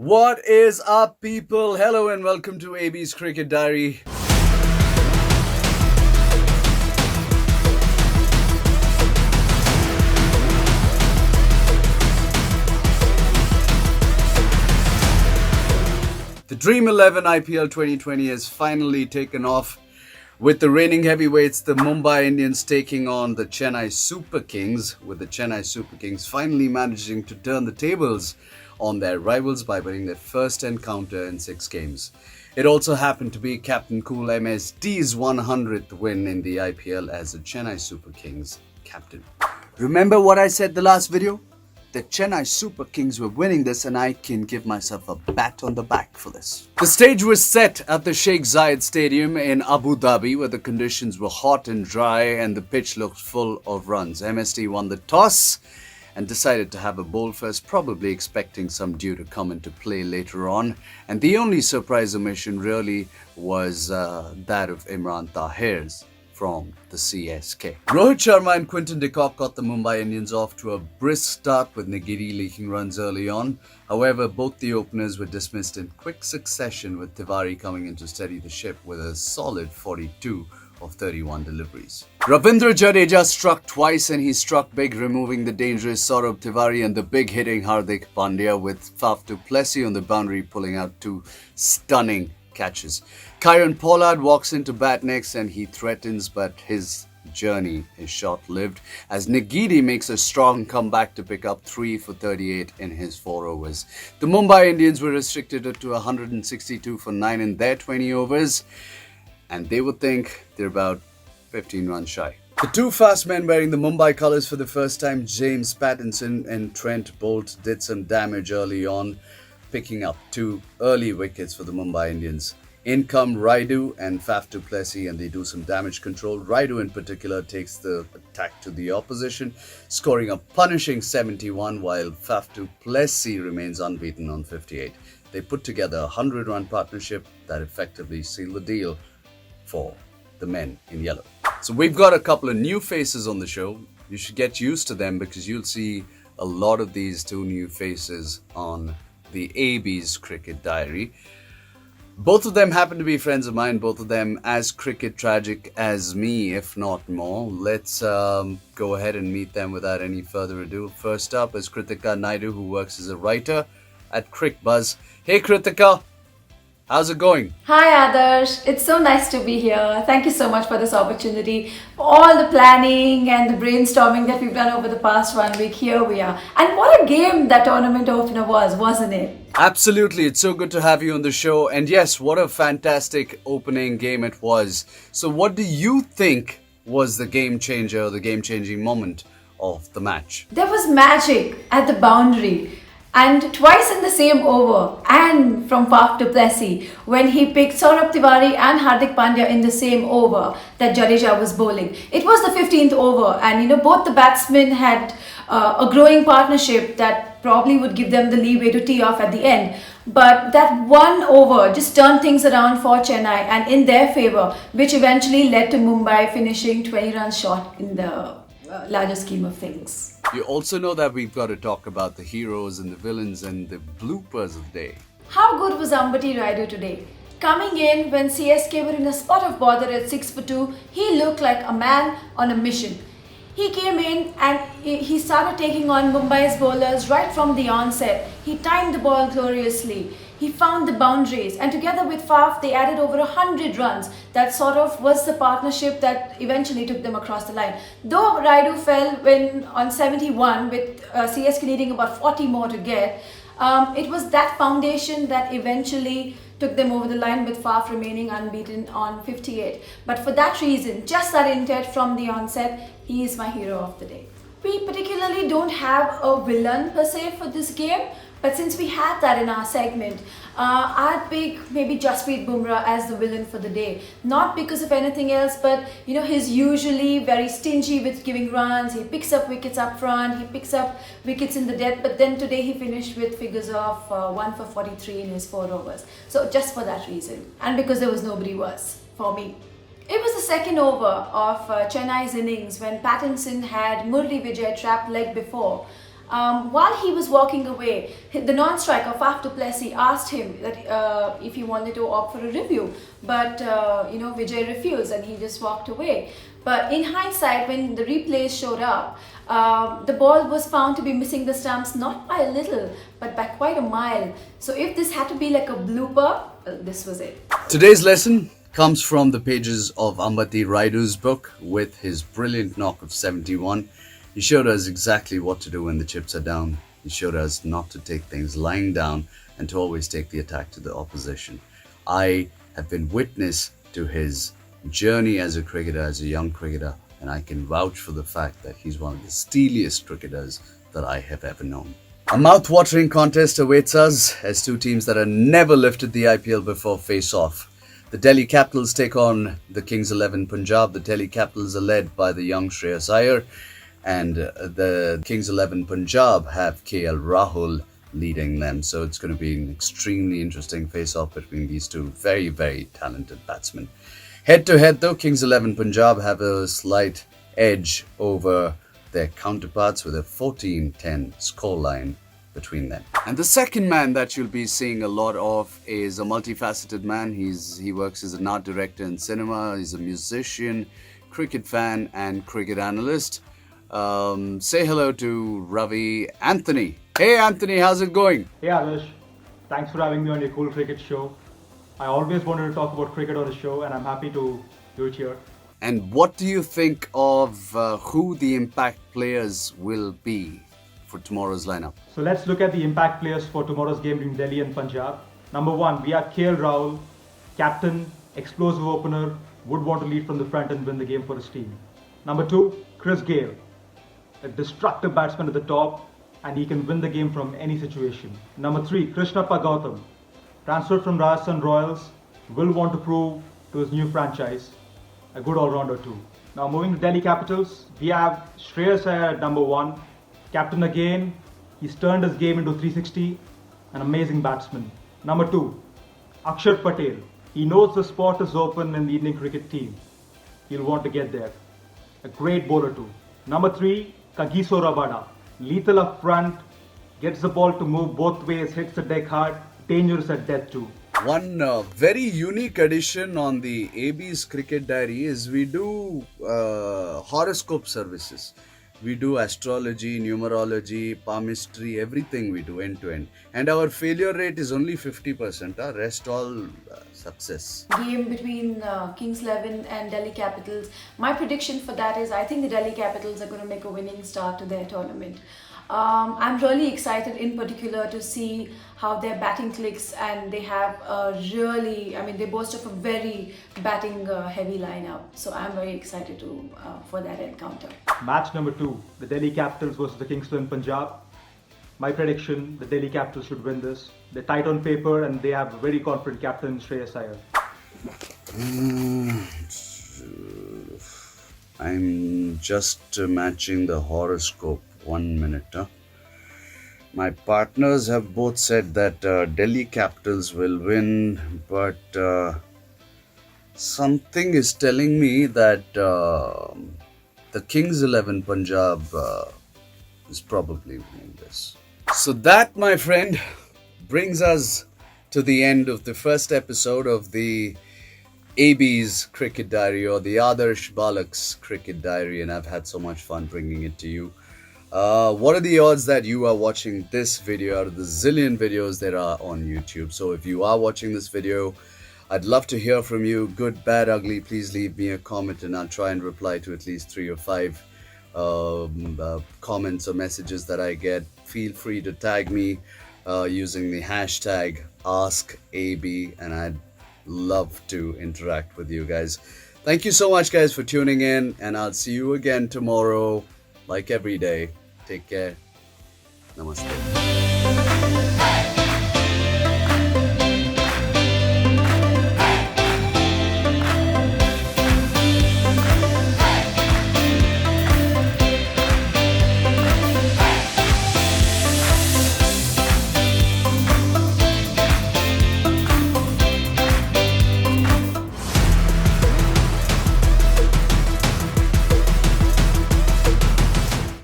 What is up, people? Hello and welcome to AB's Cricket Diary. The Dream 11 IPL 2020 has finally taken off, with the reigning heavyweights, the Mumbai Indians, taking on the Chennai Super Kings, with the Chennai Super Kings finally managing to turn the tables on their rivals by winning their first encounter in 6 games. It also happened to be Captain Cool MSD's 100th win in the IPL as the Chennai Super Kings captain. Remember what I said the last video? The Chennai Super Kings were winning this, and I can give myself a pat on the back for this. The stage was set at the Sheikh Zayed Stadium in Abu Dhabi, where the conditions were hot and dry and the pitch looked full of runs. MSD won the toss and decided to have a bowl first, probably expecting some dew to come into play later on. And the only surprise omission really was that of Imran Tahir's from the CSK. Rohit Sharma and Quinton de Kock got the Mumbai Indians off to a brisk start, with Nagiri leaking runs early on. However, both the openers were dismissed in quick succession, with Tiwari coming in to steady the ship with a solid 42 of 31 deliveries. Ravindra Jadeja struck twice, and he struck big, removing the dangerous Saurabh Tiwari and the big hitting Hardik Pandya, with Faf du Plessis on the boundary pulling out 2 stunning catches. Kieron Pollard walks into bat next, and he threatens, but his journey is short-lived as Nagiri makes a strong comeback to pick up 3 for 38 in his 4 overs. The Mumbai Indians were restricted to 162 for 9 in their 20 overs, and they would think they're about 15 runs shy. The 2 fast men wearing the Mumbai colours for the first time, James Pattinson and Trent Bolt, did some damage early on, picking up 2 early wickets for the Mumbai Indians. In come Raidu and Faf du Plessis, and they do some damage control. Raidu in particular takes the attack to the opposition, scoring a punishing 71, while Faf du Plessis remains unbeaten on 58. They put together a 100-run partnership that effectively sealed the deal for the men in yellow. So we've got a couple of new faces on the show. You should get used to them, because you'll see a lot of these 2 new faces on the AB's Cricket Diary. Both of them happen to be friends of mine, both of them as cricket tragic as me, if not more. Let's go ahead and meet them without any further ado. First up is Kritika Naidu, who works as a writer at CricBuzz. Hey Kritika, how's it going? Hi Aadarsh, it's so nice to be here. Thank you so much for this opportunity. For all the planning and the brainstorming that we've done over the past 1 week, here we are. And what a game that tournament opener was, wasn't it? Absolutely, it's so good to have you on the show. And yes, what a fantastic opening game it was. So what do you think was the game changer, the game-changing moment of the match? There was magic at the boundary. And twice in the same over, and from Faf du Plessis, when he picked Saurabh Tiwari and Hardik Pandya in the same over that Jadeja was bowling. It was the 15th over, and both the batsmen had a growing partnership that probably would give them the leeway to tee off at the end. But that one over just turned things around for Chennai and in their favour, which eventually led to Mumbai finishing 20 runs short in the larger scheme of things. You also know that we've got to talk about the heroes and the villains and the bloopers of the day. How good was Ambati Raidu today? Coming in when CSK were in a spot of bother at 6 for 2, he looked like a man on a mission. He came in and he started taking on Mumbai's bowlers right from the onset. He timed the ball gloriously. He found the boundaries, and together with Faf, they added over 100 runs. That sort of was the partnership that eventually took them across the line. Though Raidu fell on 71, with CSK needing about 40 more to get, it was that foundation that eventually took them over the line, with Faf remaining unbeaten on 58. But for that reason, just that intent from the onset, he is my hero of the day. We particularly don't have a villain per se for this game, but since we had that in our segment, I'd pick maybe Jasprit Bumrah as the villain for the day. Not because of anything else, but he's usually very stingy with giving runs. He picks up wickets up front, he picks up wickets in the death, but then today he finished with figures of 1 for 43 in his 4 overs. So just for that reason, and because there was nobody worse for me. It was the second over of Chennai's innings when Pattinson had Murli Vijay trapped leg before. While he was walking away, the non-striker Faf du Plessis asked him that if he wanted to opt for a review, but Vijay refused and he just walked away. But in hindsight, when the replays showed up, the ball was found to be missing the stumps not by a little, but by quite a mile. So if this had to be like a blooper, this was it. Today's lesson comes from the pages of Ambati Raidu's book with his brilliant knock of 71. He showed us exactly what to do when the chips are down. He showed us not to take things lying down and to always take the attack to the opposition. I have been witness to his journey as a cricketer, as a young cricketer, and I can vouch for the fact that he's one of the steeliest cricketers that I have ever known. A mouth-watering contest awaits us as two teams that have never lifted the IPL before face off. The Delhi Capitals take on the Kings 11 Punjab. The Delhi Capitals are led by the young Shreyas Iyer, and the Kings 11 Punjab have KL Rahul leading them. So it's going to be an extremely interesting face-off between these two very, very talented batsmen. Head-to-head though, Kings 11 Punjab have a slight edge over their counterparts with a 14-10 scoreline between them. And the second man that you'll be seeing a lot of is a multifaceted man. He works as an art director in cinema. He's a musician, cricket fan, and cricket analyst. Say hello to Ravi Anthony. Hey Anthony, how's it going? Hey Aadarsh, thanks for having me on your cool cricket show. I always wanted to talk about cricket on the show and I'm happy to do it here. And what do you think of who the impact players will be for tomorrow's lineup? So let's look at the impact players for tomorrow's game between Delhi and Punjab. Number 1, we have KL Rahul, captain, explosive opener, would want to lead from the front and win the game for his team. Number 2, Chris Gayle, a destructive batsman at the top and he can win the game from any situation. Number 3, Krishnappa Gautam, transferred from Rajasthan Royals, will want to prove to his new franchise, a good all-rounder too. Now moving to Delhi Capitals, we have Shreyas Iyer at number 1, captain again, he's turned his game into 360, an amazing batsman. Number 2, Akshar Patel, he knows the spot is open in the Indian cricket team, he'll want to get there, a great bowler too. Number 3, Kagiso Rabada, lethal up front, gets the ball to move both ways, hits the deck hard, dangerous at death too. One very unique addition on the AB's Cricket Diary is we do horoscope services. We do astrology, numerology, palmistry, everything we do end to end. And our failure rate is only 50%. Rest all success. Game between Kings 11 and Delhi Capitals. My prediction for that is I think the Delhi Capitals are going to make a winning start to their tournament. I'm really excited in particular to see how their batting clicks, and they have they boast of a very batting heavy lineup. So I'm very excited for that encounter. Match number 2, the Delhi Capitals versus the Kings 11 Punjab. My prediction, the Delhi Capitals should win this. They're tight on paper and they have a very confident captain, Shreyas Iyer. I'm just matching the horoscope. 1 minute. My partners have both said that Delhi Capitals will win, but something is telling me that the Kings 11 Punjab is probably winning this. So that, my friend, brings us to the end of the first episode of the AB's Cricket Diary, or the Aadarsh Balak's Cricket Diary, and I've had so much fun bringing it to you. What are the odds that you are watching this video out of the zillion videos there are on YouTube? So if you are watching this video, I'd love to hear from you. Good, bad, ugly. Please leave me a comment and I'll try and reply to at least 3 or 5 comments or messages that I get. Feel free to tag me using the hashtag AskAB, and I'd love to interact with you guys. Thank you so much, guys, for tuning in, and I'll see you again tomorrow, like every day. Take care. Namaste.